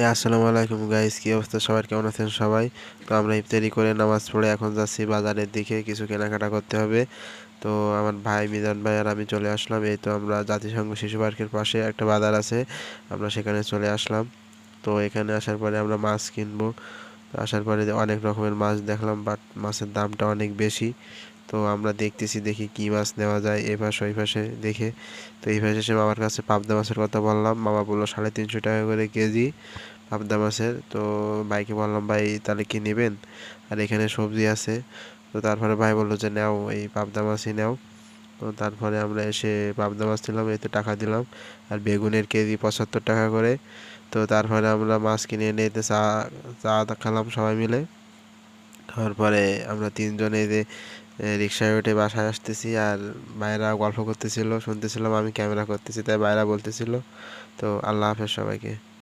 আসসালামু আলাইকুম গাইস, কি অবস্থা সবার, কেমন আছেন সবাই? তো আমরা ইফতারি করে নামাজ পড়ে এখন যাচ্ছি বাজারের দিকে, কিছু কেনাকাটা করতে হবে। তো আমার ভাই মিজান ভাই আর আমি চলে আসলাম। এই তো আমরা জাতিসংঘ শিশু পার্কের পাশে একটা বাজার আছে, আমরা সেখানে চলে আসলাম। তো এখানে আসার পরে আমরা মাছ কিনবো। তো আসার পরে অনেক রকমের মাছ দেখলাম, বাট মাছের দামটা অনেক বেশি। তো আমরা দেখি কি মাছ নেওয়া যায় এ পাশে ওই পাশে দেখে। তো এই পাশে এসে মামার কাছে পাবদা মাছের কথা বললাম, মামা বললো 350 টাকা করে কেজি পাবদা মাছের। তো ভাইকে বললাম, ভাই তাহলে কি নেবেন, আর এখানে সবজি আছে। তো তারপরে ভাই বললো যে নাও, এই পাবদা মাছই নাও। তো তারপরে আমরা এসে পাবদা মাছ নিলাম, এতে টাকা দিলাম। আর বেগুনের কেজি 75 টাকা করে। তো তারপরে আমরা মাছ কিনে এনে এতে চা চা খেলাম সবাই মিলে। খাওয়ার পরে আমরা তিনজনে এই যে রিক্সায় উঠে বাসায় আসতেছি, আর ভাইরা গল্প করতেছিল, শুনতেছিলাম, আমি ক্যামেরা করতেছি, তাই ভাইরা বলতেছিল। তো আল্লাহ হাফেজ সবাইকে।